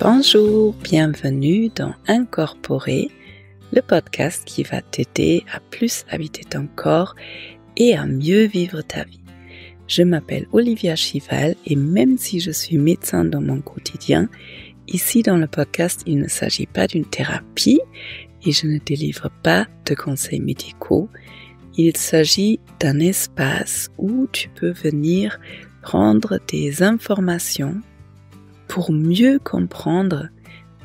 Bonjour, bienvenue dans Incorporer, le podcast qui va t'aider à plus habiter ton corps et à mieux vivre ta vie. Je m'appelle Olivia Chival et même si je suis médecin dans mon quotidien, ici dans le podcast, il ne s'agit pas d'une thérapie et je ne délivre pas de conseils médicaux. Il s'agit d'un espace où tu peux venir prendre des informations pour mieux comprendre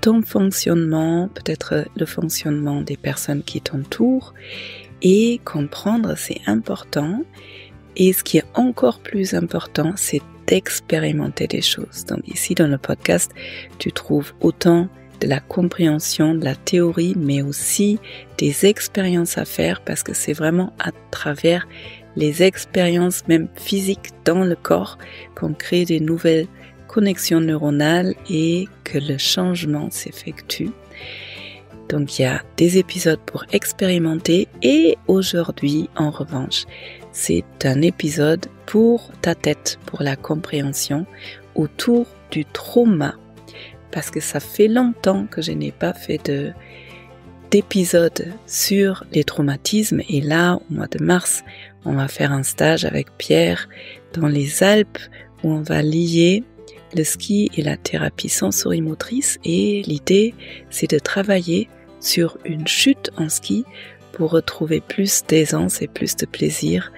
ton fonctionnement, peut-être le fonctionnement des personnes qui t'entourent, et comprendre, c'est important. Et ce qui est encore plus important, c'est d'expérimenter des choses. Donc ici dans le podcast, tu trouves autant de la compréhension, de la théorie, mais aussi des expériences à faire parce que c'est vraiment à travers les expériences même physiques dans le corps qu'on crée des nouvelles connexions neuronales et que le changement s'effectue. Donc il y a des épisodes pour expérimenter et aujourd'hui, en revanche, c'est un épisode pour ta tête, pour la compréhension autour du trauma. Parce que ça fait longtemps que je n'ai pas fait d'épisode sur les traumatismes et là, au mois de mars, on va faire un stage avec Pierre dans les Alpes où on va lier le ski et la thérapie sensorimotrice et l'idée, c'est de travailler sur une chute en ski pour retrouver plus d'aisance et plus de plaisir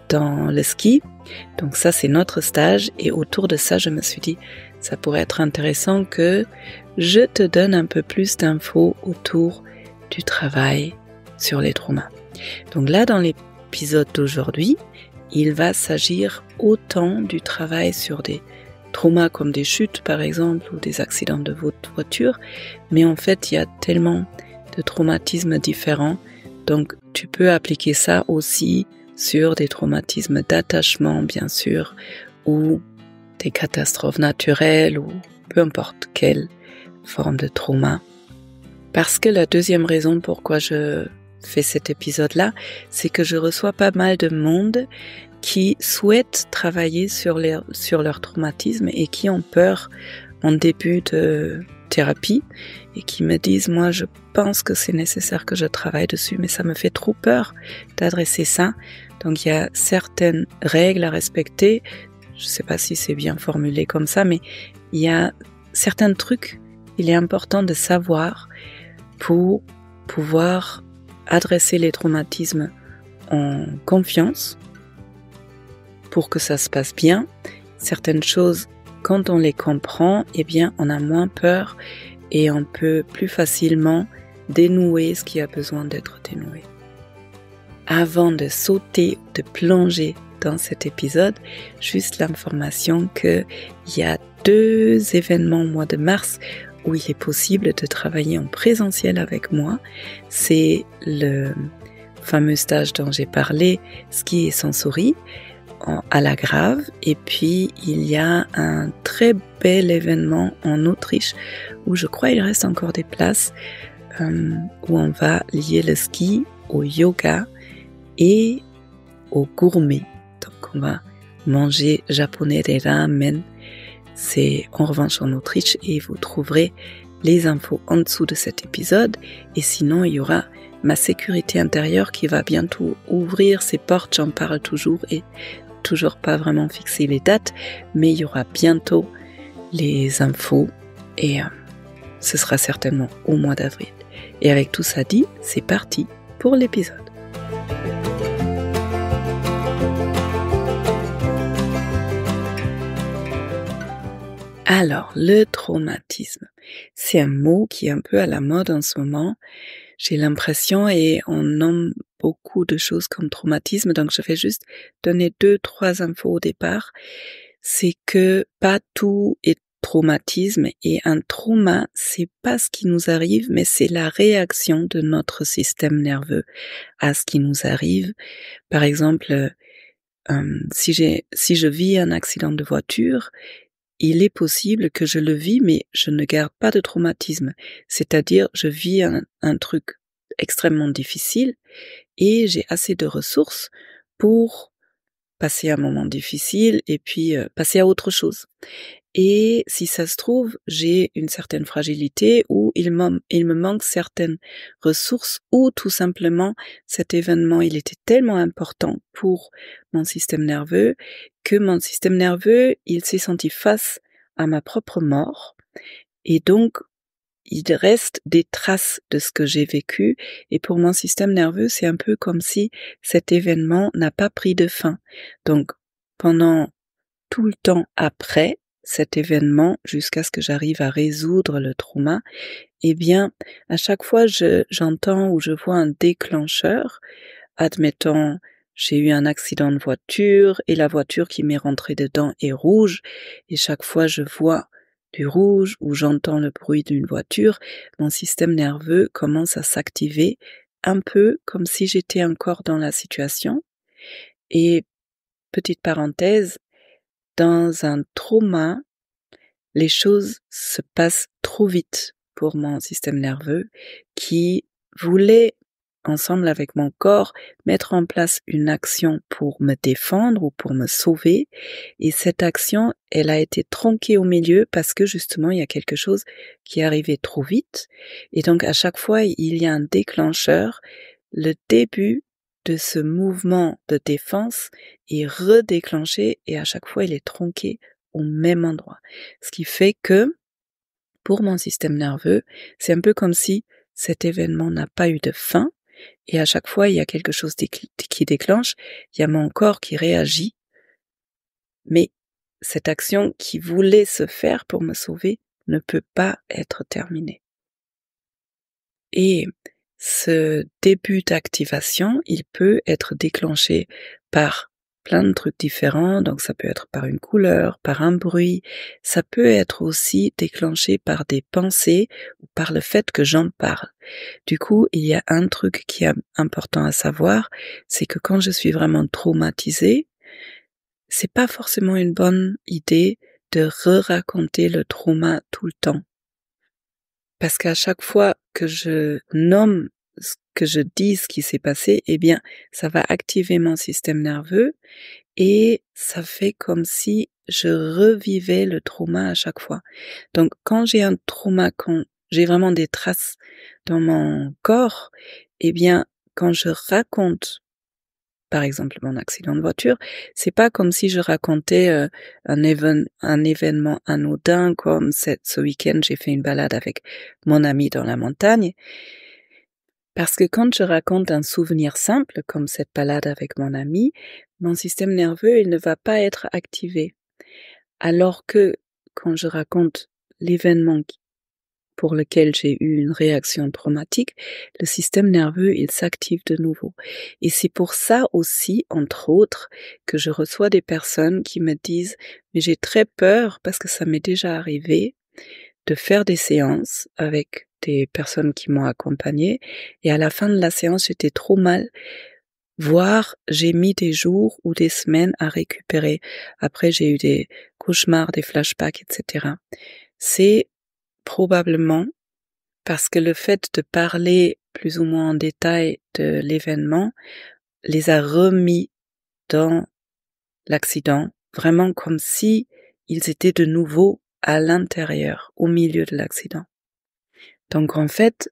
dans le ski. Donc ça, c'est notre stage et autour de ça, je me suis dit, ça pourrait être intéressant que je te donne un peu plus d'infos autour du travail sur les traumas. Donc là, dans l'épisode d'aujourd'hui, il va s'agir autant du travail sur des traumas comme des chutes par exemple ou des accidents de voiture, mais en fait, il y a tellement de traumatismes différents, donc tu peux appliquer ça aussi sur des traumatismes d'attachement bien sûr, ou des catastrophes naturelles ou peu importe quelle forme de trauma. Parce que la deuxième raison pourquoi je fais cet épisode-là, c'est que je reçois pas mal de monde qui souhaitent travailler sur leur traumatisme et qui ont peur en début de thérapie et qui me disent, moi je pense que c'est nécessaire que je travaille dessus, mais ça me fait trop peur d'adresser ça. Donc il y a certaines règles à respecter. Je ne sais pas si c'est bien formulé comme ça, mais il y a certains trucs, il est important de savoir pour pouvoir adresser les traumatismes en confiance, pour que ça se passe bien. Certaines choses, quand on les comprend, eh bien, on a moins peur et on peut plus facilement dénouer ce qui a besoin d'être dénoué. Avant de sauter, de plonger dans cet épisode, juste l'information qu'il y a 2 événements au mois de mars où il est possible de travailler en présentiel avec moi. C'est le fameux stage dont j'ai parlé, ski et sensory, à la Grave. Et puis, il y a un très bel événement en Autriche où je crois il reste encore des places, où on va lier le ski au yoga et au gourmet. Donc on va manger japonais des ramen. C'est en revanche en Autriche et vous trouverez les infos en dessous de cet épisode. Et sinon, il y aura ma sécurité intérieure qui va bientôt ouvrir ses portes. J'en parle toujours et toujours pas vraiment fixé les dates, mais il y aura bientôt les infos et ce sera certainement au mois d'avril. Et avec tout ça dit, c'est parti pour l'épisode. Alors, le traumatisme, c'est un mot qui est un peu à la mode en ce moment, j'ai l'impression, et on nomme beaucoup de choses comme traumatisme, donc je vais juste donner 2-3 infos au départ. C'est que pas tout est traumatisme, et un trauma, c'est pas ce qui nous arrive, mais c'est la réaction de notre système nerveux à ce qui nous arrive. Par exemple, si je vis un accident de voiture, il est possible que je le vis, mais je ne garde pas de traumatisme. C'est-à-dire, je vis un truc extrêmement difficile et j'ai assez de ressources pour passer un moment difficile et puis passer à autre chose. et si ça se trouve, j'ai une certaine fragilité ou il me manque certaines ressources ou tout simplement cet événement, il était tellement important pour mon système nerveux que mon système nerveux, il s'est senti face à ma propre mort et donc il reste des traces de ce que j'ai vécu et pour mon système nerveux, c'est un peu comme si cet événement n'a pas pris de fin. Donc, pendant tout le temps après cet événement, jusqu'à ce que j'arrive à résoudre le trauma, eh bien, à chaque fois, j'entends ou je vois un déclencheur. Admettons, j'ai eu un accident de voiture et la voiture qui m'est rentrée dedans est rouge et chaque fois je vois du rouge ou j'entends le bruit d'une voiture, mon système nerveux commence à s'activer un peu comme si j'étais encore dans la situation. Et petite parenthèse, dans un trauma, les choses se passent trop vite pour mon système nerveux qui voulait, ensemble avec mon corps, mettre en place une action pour me défendre ou pour me sauver. Et cette action, elle a été tronquée au milieu parce que justement, il y a quelque chose qui est arrivé trop vite. Et donc, à chaque fois, il y a un déclencheur. Le début de ce mouvement de défense est redéclenché et à chaque fois, il est tronqué au même endroit. Ce qui fait que, pour mon système nerveux, c'est un peu comme si cet événement n'a pas eu de fin, et à chaque fois il y a quelque chose qui déclenche, il y a mon corps qui réagit, mais cette action qui voulait se faire pour me sauver ne peut pas être terminée. Et ce début d'activation, il peut être déclenché par plein de trucs différents, donc ça peut être par une couleur, par un bruit, ça peut être aussi déclenché par des pensées ou par le fait que j'en parle. Du coup, il y a un truc qui est important à savoir, c'est que quand je suis vraiment traumatisée, c'est pas forcément une bonne idée de re-raconter le trauma tout le temps. Parce qu'à chaque fois que je nomme que je dis ce qui s'est passé, eh bien, ça va activer mon système nerveux et ça fait comme si je revivais le trauma à chaque fois. Donc, quand j'ai un trauma, quand j'ai vraiment des traces dans mon corps, eh bien, quand je raconte, par exemple, mon accident de voiture, c'est pas comme si je racontais un événement anodin comme ce week-end, j'ai fait une balade avec mon ami dans la montagne. Parce que quand je raconte un souvenir simple, comme cette balade avec mon ami, mon système nerveux, il ne va pas être activé. Alors que quand je raconte l'événement pour lequel j'ai eu une réaction traumatique, le système nerveux, il s'active de nouveau. Et c'est pour ça aussi, entre autres, que je reçois des personnes qui me disent « mais j'ai très peur parce que ça m'est déjà arrivé de faire des séances avec des personnes qui m'ont accompagnée et à la fin de la séance, j'étais trop mal, voire j'ai mis des jours ou des semaines à récupérer. Après, j'ai eu des cauchemars, des flashbacks, etc. » C'est probablement parce que le fait de parler plus ou moins en détail de l'événement les a remis dans l'accident, vraiment comme si ils étaient de nouveau à l'intérieur, au milieu de l'accident. Donc en fait,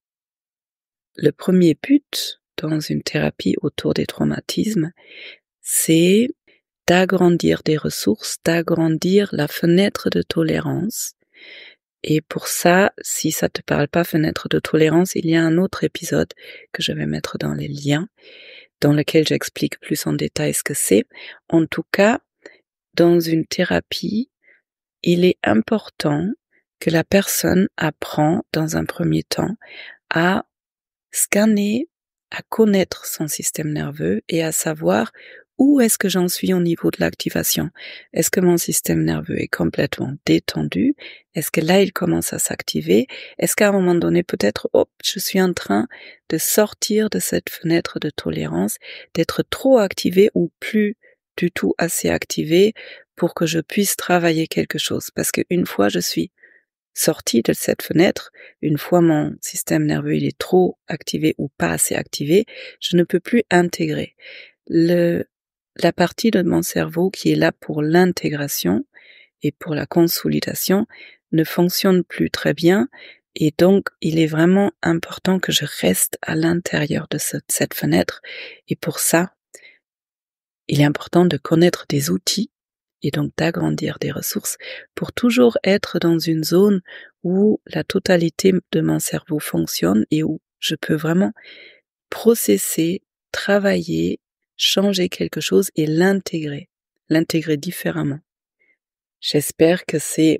le premier but dans une thérapie autour des traumatismes, c'est d'agrandir des ressources, d'agrandir la fenêtre de tolérance. Et pour ça, si ça te parle pas fenêtre de tolérance, il y a un autre épisode que je vais mettre dans les liens, dans lequel j'explique plus en détail ce que c'est. En tout cas, dans une thérapie, il est important que la personne apprend dans un premier temps à scanner, à connaître son système nerveux et à savoir où est-ce que j'en suis au niveau de l'activation. Est-ce que mon système nerveux est complètement détendu? Est-ce que là, il commence à s'activer? Est-ce qu'à un moment donné, peut-être, je suis en train de sortir de cette fenêtre de tolérance, d'être trop activé ou plus du tout assez activé pour que je puisse travailler quelque chose? Parce qu'une fois je suis sortie de cette fenêtre, une fois mon système nerveux il est trop activé ou pas assez activé, je ne peux plus intégrer. La partie de mon cerveau qui est là pour l'intégration, et pour la consolidation ne fonctionne plus très bien. Et donc, il est vraiment important que je reste à l'intérieur de cette fenêtre. Et pour ça, il est important de connaître des outils et donc d'agrandir des ressources pour toujours être dans une zone où la totalité de mon cerveau fonctionne et où je peux vraiment processer, travailler, changer quelque chose et l'intégrer différemment. J'espère que c'est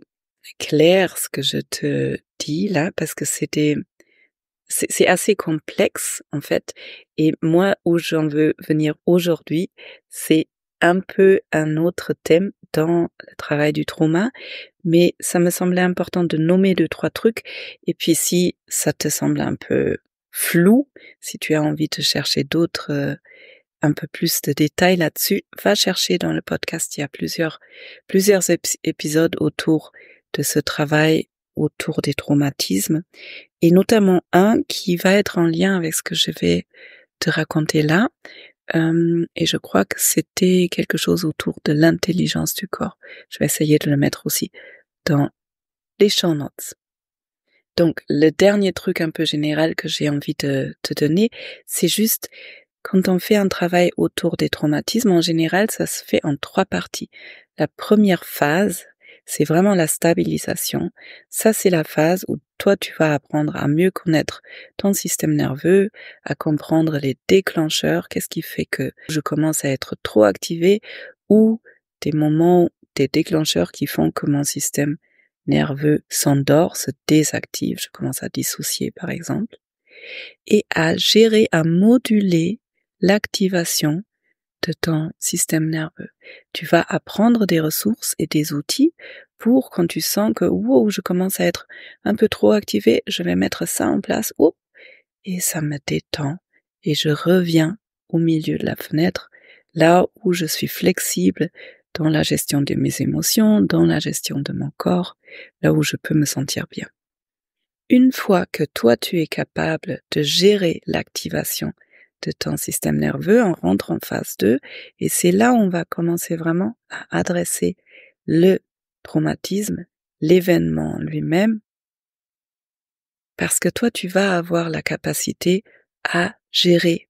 clair ce que je te dis là, parce que c'est assez complexe en fait, et moi où j'en veux venir aujourd'hui, c'est un peu un autre thème dans le travail du trauma, mais ça me semblait important de nommer 2-3 trucs, et puis si ça te semble un peu flou, si tu as envie de chercher d'autres, un peu plus de détails là-dessus, va chercher dans le podcast, il y a plusieurs épisodes autour de ce travail, autour des traumatismes, et notamment un qui va être en lien avec ce que je vais te raconter là, et je crois que c'était quelque chose autour de l'intelligence du corps. Je vais essayer de le mettre aussi dans les show notes. Donc, le dernier truc un peu général que j'ai envie de te donner, c'est juste, quand on fait un travail autour des traumatismes, en général, ça se fait en 3 parties. La première phase, c'est vraiment la stabilisation. Ça, c'est la phase où toi, tu vas apprendre à mieux connaître ton système nerveux, à comprendre les déclencheurs, qu'est-ce qui fait que je commence à être trop activée, ou des moments, des déclencheurs qui font que mon système nerveux s'endort, se désactive, je commence à dissocier par exemple, et à gérer, à moduler l'activation de ton système nerveux. Tu vas apprendre des ressources et des outils pour quand tu sens que wow, je commence à être un peu trop activé, je vais mettre ça en place, et ça me détend et je reviens au milieu de la fenêtre, là où je suis flexible dans la gestion de mes émotions, dans la gestion de mon corps, là où je peux me sentir bien. Une fois que toi tu es capable de gérer l'activation de ton système nerveux, on rentre en phase 2, et c'est là où on va commencer vraiment à adresser le traumatisme, l'événement lui-même, parce que toi tu vas avoir la capacité à gérer,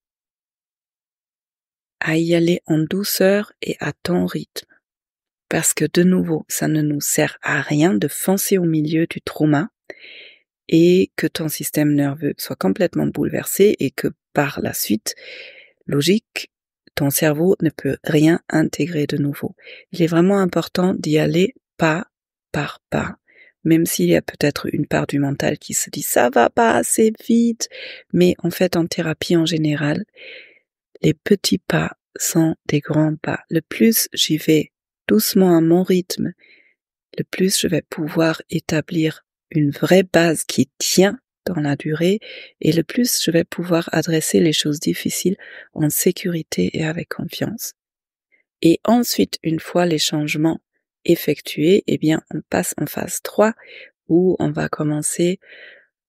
à y aller en douceur et à ton rythme. Parce que de nouveau, ça ne nous sert à rien de foncer au milieu du trauma et que ton système nerveux soit complètement bouleversé et que par la suite, logique, ton cerveau ne peut rien intégrer de nouveau. Il est vraiment important d'y aller pas par pas, même s'il y a peut-être une part du mental qui se dit ça va pas assez vite, mais en fait en thérapie en général, les petits pas sont des grands pas. Le plus j'y vais doucement à mon rythme, le plus je vais pouvoir établir une vraie base qui tient dans la durée, et le plus je vais pouvoir adresser les choses difficiles en sécurité et avec confiance. Et ensuite, une fois les changements effectués, eh bien, on passe en phase 3 où on va commencer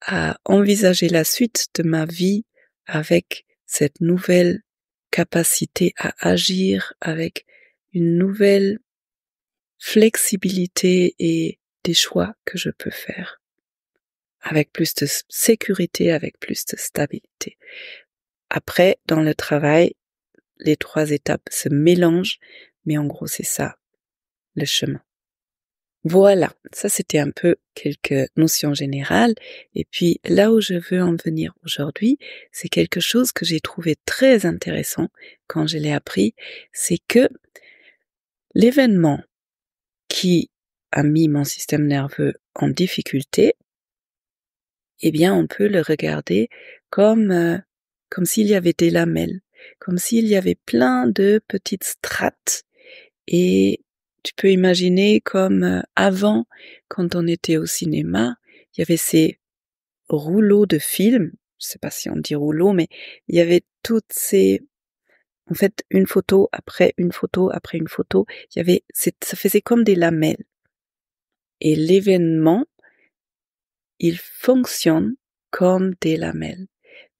à envisager la suite de ma vie avec cette nouvelle capacité à agir, avec une nouvelle flexibilité et des choix que je peux faire, avec plus de sécurité, avec plus de stabilité. Après, dans le travail, les 3 étapes se mélangent, mais en gros, c'est ça, le chemin. Voilà, ça c'était un peu quelques notions générales, et puis là où je veux en venir aujourd'hui, c'est quelque chose que j'ai trouvé très intéressant quand je l'ai appris, c'est que l'événement qui a mis mon système nerveux en difficulté, eh bien on peut le regarder comme s'il y avait des lamelles, comme s'il y avait plein de petites strates, et tu peux imaginer comme avant, quand on était au cinéma, il y avait ces rouleaux de films, je sais pas si on dit rouleau, mais il y avait toutes ces, en fait, une photo après une photo après une photo, ça faisait comme des lamelles. Et l'événement, il fonctionne comme des lamelles.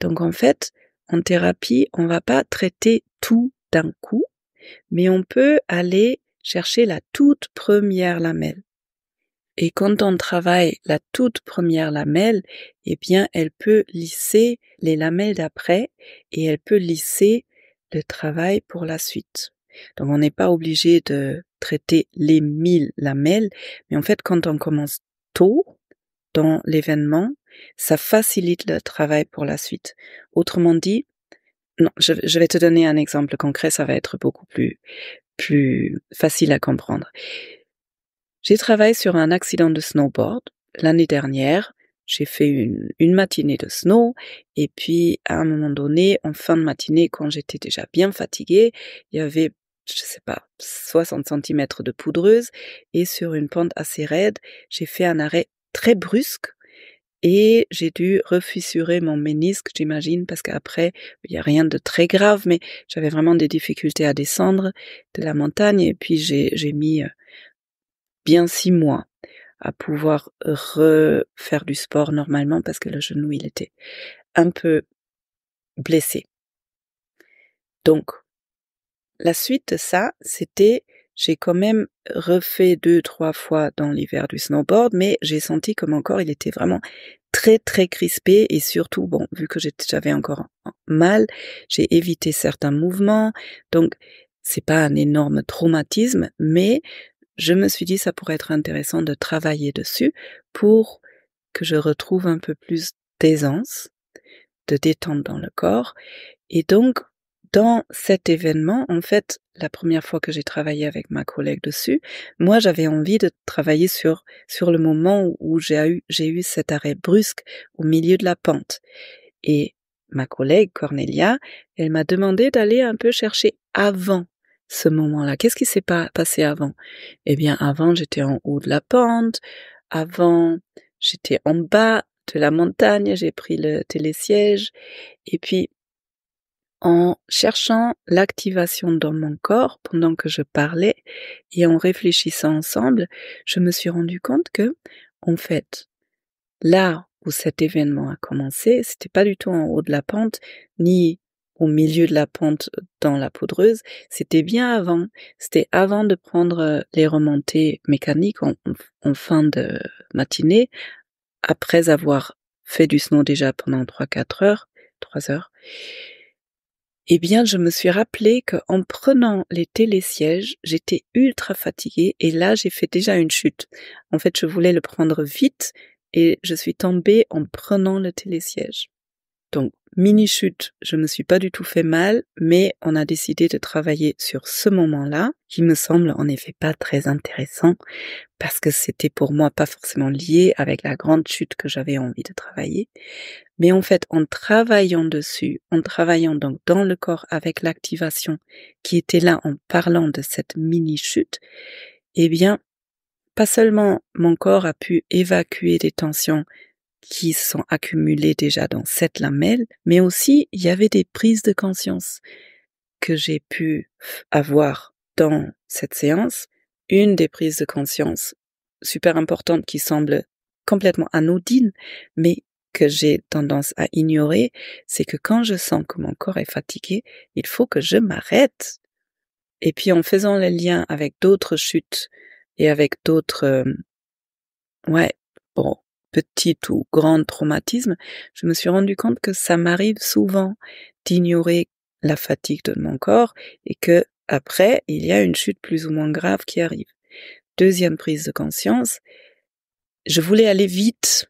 Donc en fait, en thérapie, on va pas traiter tout d'un coup, mais on peut aller chercher la toute première lamelle. Et quand on travaille la toute première lamelle, eh bien, elle peut lisser les lamelles d'après et elle peut lisser le travail pour la suite. Donc, on n'est pas obligé de traiter les 1000 lamelles, mais en fait, quand on commence tôt dans l'événement, ça facilite le travail pour la suite. Autrement dit, non, je vais te donner un exemple concret, ça va être beaucoup plus facile à comprendre. J'ai travaillé sur un accident de snowboard l'année dernière. J'ai fait une matinée de snow et puis à un moment donné, en fin de matinée, quand j'étais déjà bien fatiguée, il y avait, je sais pas, 60 centimètres de poudreuse et sur une pente assez raide, j'ai fait un arrêt très brusque et j'ai dû refissurer mon ménisque, j'imagine, parce qu'après, il y a rien de très grave, mais j'avais vraiment des difficultés à descendre de la montagne et puis j'ai mis bien 6 mois à pouvoir refaire du sport normalement parce que le genou, il était un peu blessé. Donc, la suite de ça, c'était, j'ai quand même refait 2-3 fois dans l'hiver du snowboard, mais j'ai senti que mon corps, il était vraiment très, très crispé et surtout, bon, vu que j'avais encore mal, j'ai évité certains mouvements. Donc, c'est pas un énorme traumatisme, mais je me suis dit ça pourrait être intéressant de travailler dessus pour que je retrouve un peu plus d'aisance, de détente dans le corps. Et donc, dans cet événement, en fait, la première fois que j'ai travaillé avec ma collègue dessus, moi j'avais envie de travailler sur le moment où j'ai eu cet arrêt brusque au milieu de la pente. Et ma collègue Cornelia, elle m'a demandé d'aller un peu chercher avant ce moment-là. Qu'est-ce qui s'est passé avant? Eh bien, avant, j'étais en haut de la pente. Avant, j'étais en bas de la montagne. J'ai pris le télésiège. Et puis, en cherchant l'activation dans mon corps pendant que je parlais et en réfléchissant ensemble, je me suis rendu compte que, en fait, là où cet événement a commencé, c'était pas du tout en haut de la pente, ni au milieu de la pente dans la poudreuse, c'était bien avant. C'était avant de prendre les remontées mécaniques en fin de matinée, après avoir fait du snow déjà pendant 3 heures. Eh bien, je me suis rappelé qu'en prenant les télésièges, j'étais ultra fatiguée et là, j'ai fait déjà une chute. En fait, je voulais le prendre vite et je suis tombée en prenant le télésiège. Donc, mini chute, je me suis pas du tout fait mal, mais on a décidé de travailler sur ce moment-là, qui me semble en effet pas très intéressant, parce que c'était pour moi pas forcément lié avec la grande chute que j'avais envie de travailler. Mais en fait, en travaillant dessus, en travaillant donc dans le corps avec l'activation qui était là en parlant de cette mini-chute, eh bien, pas seulement mon corps a pu évacuer des tensions qui sont accumulées déjà dans cette lamelle, mais aussi il y avait des prises de conscience que j'ai pu avoir dans cette séance. Une des prises de conscience super importante qui semble complètement anodine, mais que j'ai tendance à ignorer, c'est que quand je sens que mon corps est fatigué, il faut que je m'arrête. Et puis en faisant le lien avec d'autres chutes et avec d'autres, petits ou grands traumatismes, je me suis rendu compte que ça m'arrive souvent d'ignorer la fatigue de mon corps et que après, il y a une chute plus ou moins grave qui arrive. Deuxième prise de conscience, je voulais aller vite.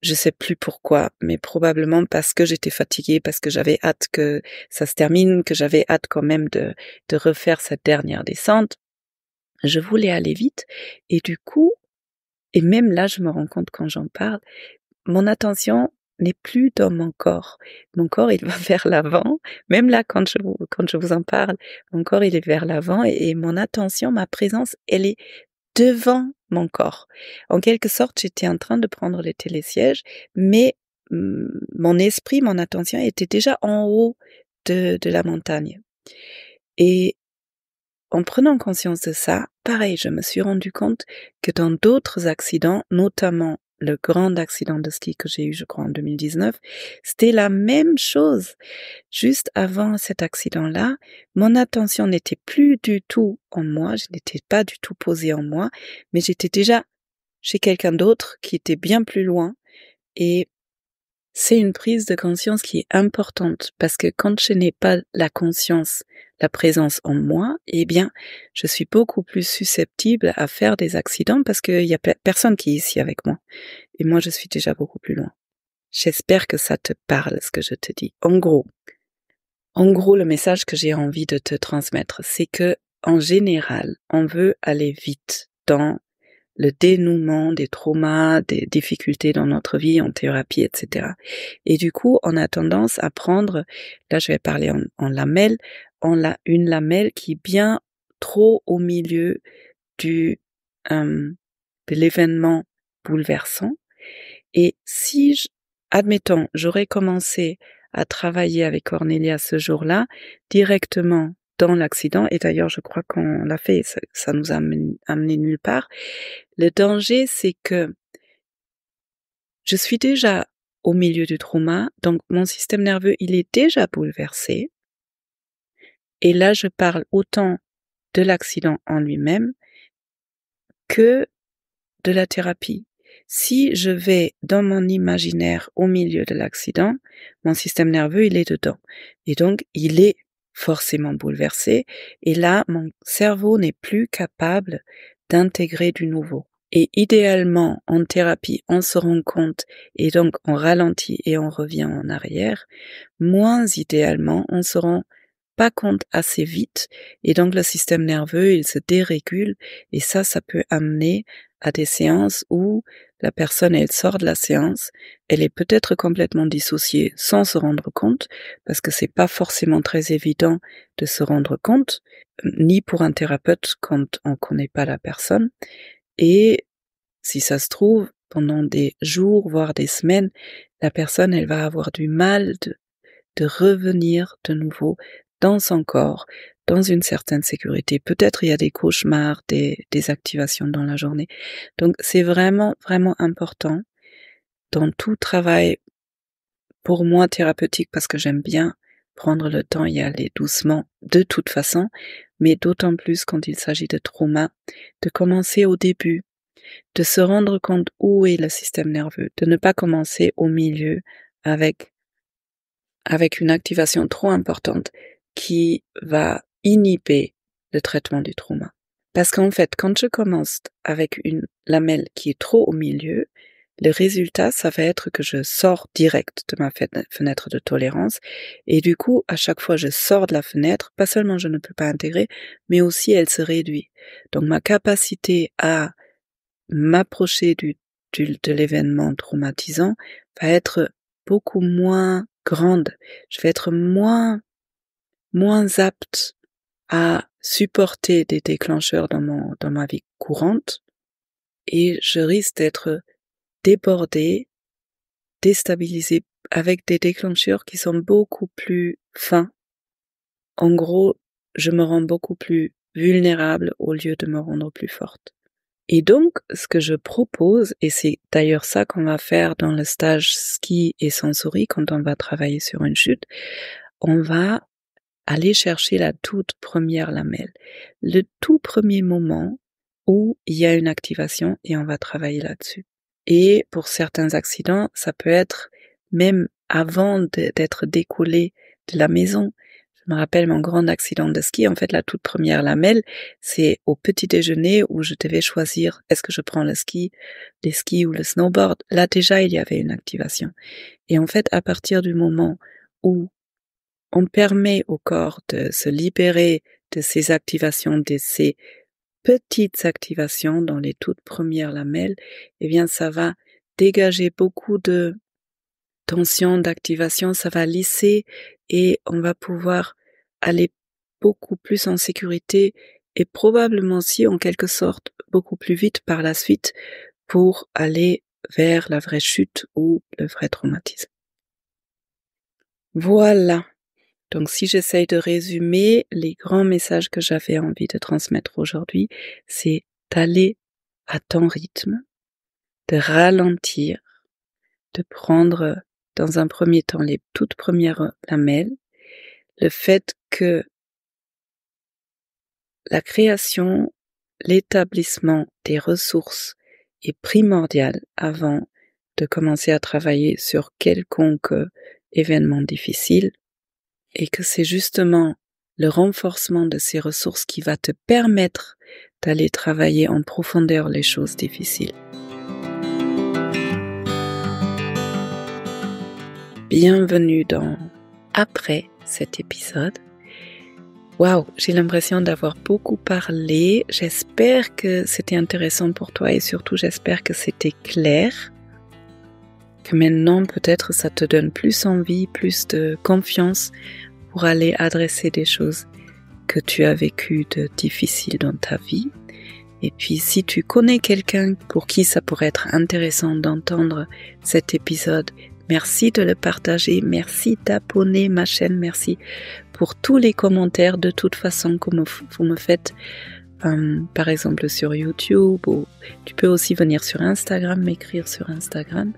Je sais plus pourquoi, mais probablement parce que j'étais fatiguée, parce que j'avais hâte que ça se termine, que j'avais hâte quand même de refaire cette dernière descente. Je voulais aller vite et du coup, et même là je me rends compte quand j'en parle, mon attention n'est plus dans mon corps. Mon corps, il va vers l'avant. Même là, quand je vous en parle, mon corps, il est vers l'avant et mon attention, ma présence, elle est devant mon corps. En quelque sorte, j'étais en train de prendre les télésièges, mais mon esprit, mon attention était déjà en haut de la montagne. Et en prenant conscience de ça, pareil, je me suis rendu compte que dans d'autres accidents, notamment le grand accident de ski que j'ai eu, je crois, en 2019, c'était la même chose. Juste avant cet accident-là, mon attention n'était plus du tout en moi, je n'étais pas du tout posée en moi, mais j'étais déjà chez quelqu'un d'autre qui était bien plus loin. Et c'est une prise de conscience qui est importante parce que quand je n'ai pas la conscience, la présence en moi, eh bien, je suis beaucoup plus susceptible à faire des accidents parce qu'il y a personne qui est ici avec moi. Et moi, je suis déjà beaucoup plus loin. J'espère que ça te parle, ce que je te dis. En gros, le message que j'ai envie de te transmettre, c'est que, en général, on veut aller vite dans le dénouement des traumas, des difficultés dans notre vie, en thérapie, etc. Et du coup, on a tendance à prendre, là je vais parler en lamelles, une lamelle qui est bien trop au milieu de l'événement bouleversant. Et si, admettons, j'aurais commencé à travailler avec Cornelia ce jour-là, directement dans l'accident, et d'ailleurs je crois qu'on l'a fait, ça nous a amené nulle part. Le danger, c'est que je suis déjà au milieu du trauma, donc mon système nerveux, il est déjà bouleversé. Et là, je parle autant de l'accident en lui-même que de la thérapie. Si je vais dans mon imaginaire au milieu de l'accident, mon système nerveux, il est dedans. Et donc, il est forcément bouleversé. Et là, mon cerveau n'est plus capable d'intégrer du nouveau. Et idéalement, en thérapie, on se rend compte et donc on ralentit et on revient en arrière. Moins idéalement, on se rend pas compte assez vite et donc le système nerveux, il se dérégule et ça peut amener à des séances où la personne, elle sort de la séance, elle est peut-être complètement dissociée sans se rendre compte, parce que c'est pas forcément très évident de se rendre compte, ni pour un thérapeute quand on connaît pas la personne. Et si ça se trouve, pendant des jours, voire des semaines, la personne, elle va avoir du mal de revenir de nouveau dans son corps, dans une certaine sécurité. Peut-être il y a des cauchemars, des activations dans la journée. Donc c'est vraiment, vraiment important dans tout travail, pour moi thérapeutique, parce que j'aime bien prendre le temps et aller doucement de toute façon, mais d'autant plus quand il s'agit de trauma, de commencer au début, de se rendre compte où est le système nerveux, de ne pas commencer au milieu avec une activation trop importante qui va inhiber le traitement du trauma. Parce qu'en fait, quand je commence avec une lamelle qui est trop au milieu, le résultat, ça va être que je sors direct de ma fenêtre de tolérance. Et du coup, à chaque fois je sors de la fenêtre, pas seulement je ne peux pas intégrer, mais aussi elle se réduit. Donc ma capacité à m'approcher de l'événement traumatisant va être beaucoup moins grande. Je vais être moins apte à supporter des déclencheurs dans ma vie courante et je risque d'être débordée, déstabilisée avec des déclencheurs qui sont beaucoup plus fins. En gros, je me rends beaucoup plus vulnérable au lieu de me rendre plus forte. Et donc, ce que je propose, et c'est d'ailleurs ça qu'on va faire dans le stage ski et sensory quand on va travailler sur une chute, on va aller chercher la toute première lamelle, le tout premier moment où il y a une activation et on va travailler là-dessus. Et pour certains accidents, ça peut être même avant d'être décollé de la maison. Je me rappelle mon grand accident de ski, en fait la toute première lamelle, c'est au petit déjeuner où je devais choisir est-ce que je prends les skis ou le snowboard. Là déjà il y avait une activation. Et en fait à partir du moment où on permet au corps de se libérer de ces activations, de ces petites activations dans les toutes premières lamelles, eh bien ça va dégager beaucoup de tension, d'activation, ça va lisser et on va pouvoir aller beaucoup plus en sécurité et probablement aussi en quelque sorte beaucoup plus vite par la suite pour aller vers la vraie chute ou le vrai traumatisme. Voilà. Donc si j'essaye de résumer les grands messages que j'avais envie de transmettre aujourd'hui, c'est d'aller à ton rythme, de ralentir, de prendre dans un premier temps les toutes premières lamelles, le fait que la création, l'établissement des ressources est primordial avant de commencer à travailler sur quelconque événement difficile et que c'est justement le renforcement de ces ressources qui va te permettre d'aller travailler en profondeur les choses difficiles. Bienvenue dans après cet épisode. Waouh, j'ai l'impression d'avoir beaucoup parlé. J'espère que c'était intéressant pour toi et surtout j'espère que c'était clair. Que maintenant peut-être ça te donne plus envie, plus de confiance pour aller adresser des choses que tu as vécues de difficiles dans ta vie. Et puis si tu connais quelqu'un pour qui ça pourrait être intéressant d'entendre cet épisode, merci de le partager, merci d'abonner ma chaîne, merci pour tous les commentaires de toute façon que vous me faites, par exemple sur YouTube, ou tu peux aussi venir sur Instagram, m'écrire sur Instagram.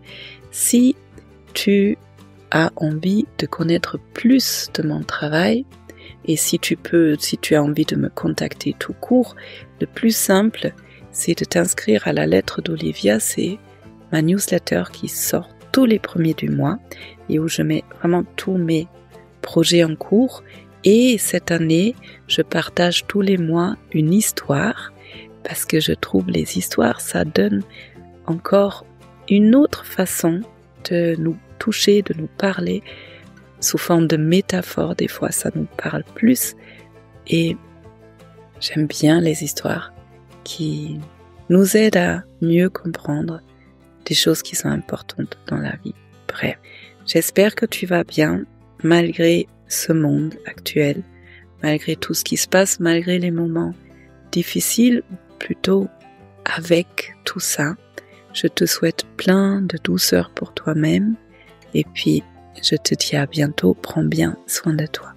Si tu as envie de connaître plus de mon travail, et si tu as envie de me contacter tout court, le plus simple, c'est de t'inscrire à la lettre d'Olivia, c'est ma newsletter qui sort tous les premiers du mois et où je mets vraiment tous mes projets en cours. Et cette année, je partage tous les mois une histoire parce que je trouve les histoires, ça donne encore une autre façon de nous toucher, de nous parler sous forme de métaphores. Des fois, ça nous parle plus et j'aime bien les histoires qui nous aident à mieux comprendre des choses qui sont importantes dans la vie. Bref, j'espère que tu vas bien malgré ce monde actuel, malgré tout ce qui se passe, malgré les moments difficiles, plutôt avec tout ça. Je te souhaite plein de douceur pour toi-même et puis je te dis à bientôt, prends bien soin de toi.